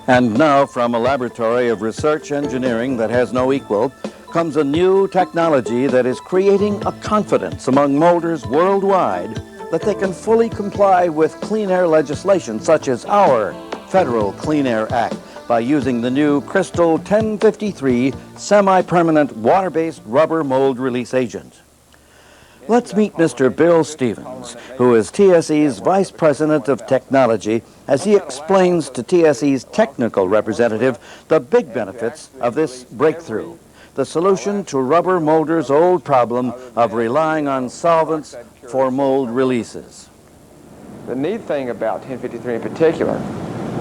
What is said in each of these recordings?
And now, from a laboratory of research engineering that has no equal, comes a new technology that is creating a confidence among molders worldwide that they can fully comply with clean air legislation such as our Federal Clean Air Act by using the new Crystal 1053 semi-permanent water-based rubber mold release agent. Let's meet Mr. Bill Stevens, who is TSE's Vice President of Technology, as he explains to TSE's technical representative the big benefits of this breakthrough, the solution to rubber molders' old problem of relying on solvents for mold releases. The neat thing about 1053 in particular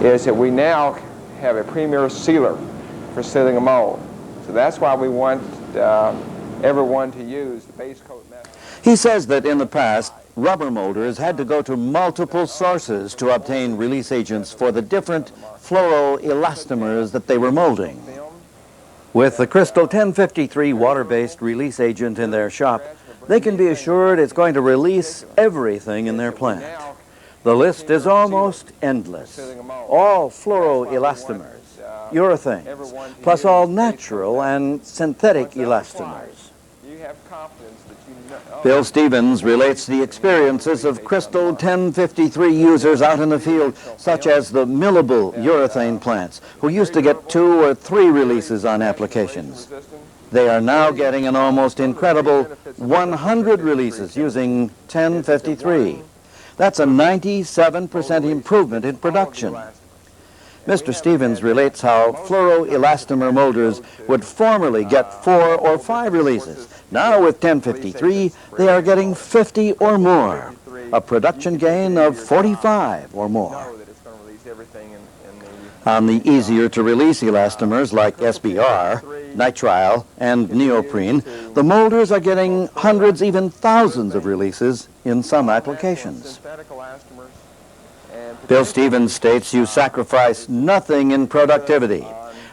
is that we now have a premier sealer for sealing a mold. So that's why we want everyone to use the base coat method. He says that in the past, rubber molders had to go to multiple sources to obtain release agents for the different fluoroelastomers that they were molding. With the Crystal 1053 water-based release agent in their shop, they can be assured it's going to release everything in their plant. The list is almost endless. All fluoroelastomers, urethanes, plus all natural and synthetic elastomers. Bill Stevens relates the experiences of Crystal 1053 users out in the field, such as the millable urethane plants, who used to get 2 or 3 releases on applications. They are now getting an almost incredible 100 releases using 1053. That's a 97% improvement in production. Mr. Stevens relates how fluoroelastomer molders would formerly get 4 or 5 releases. Now with 1053, they are getting 50 or more, a production gain of 45 or more. On the easier-to-release elastomers like SBR, nitrile, and neoprene, the molders are getting hundreds, even thousands of releases in some applications. Bill Stevens states you sacrifice nothing in productivity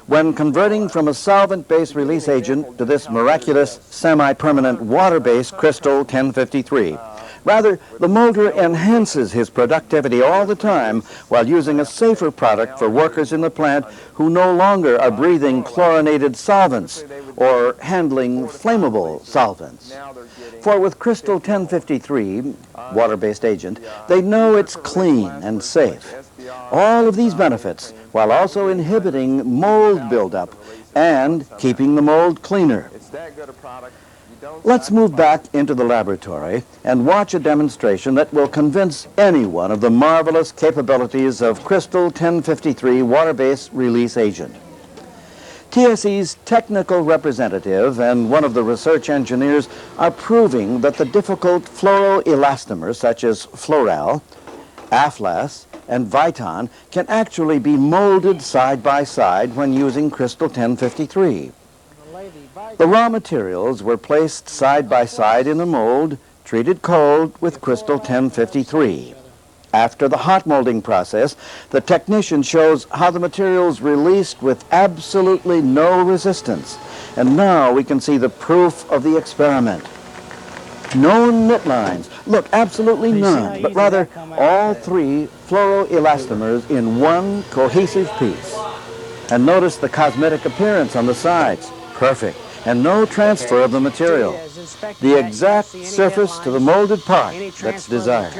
when converting from a solvent-based release agent to this miraculous semi-permanent water-based Crystal 1053. Rather, the molder enhances his productivity all the time while using a safer product for workers in the plant who no longer are breathing chlorinated solvents or handling flammable solvents. For with Crystal 1053, water-based agent, they know it's clean and safe. All of these benefits while also inhibiting mold buildup and keeping the mold cleaner. Let's move back into the laboratory and watch a demonstration that will convince anyone of the marvelous capabilities of Crystal 1053 water-based release agent. TSE's technical representative and one of the research engineers are proving that the difficult fluoroelastomers such as Floral, Aflas, and Viton can actually be molded side by side when using Crystal 1053. The raw materials were placed side by side in a mold, treated cold with Crystal 1053. After the hot molding process, the technician shows how the materials released with absolutely no resistance. And now we can see the proof of the experiment. No knit lines. Look, absolutely none, but rather all 3 fluoroelastomers in one cohesive piece. And notice the cosmetic appearance on the sides. Perfect. And no transfer of the material. The exact surface to the molded part that's desired.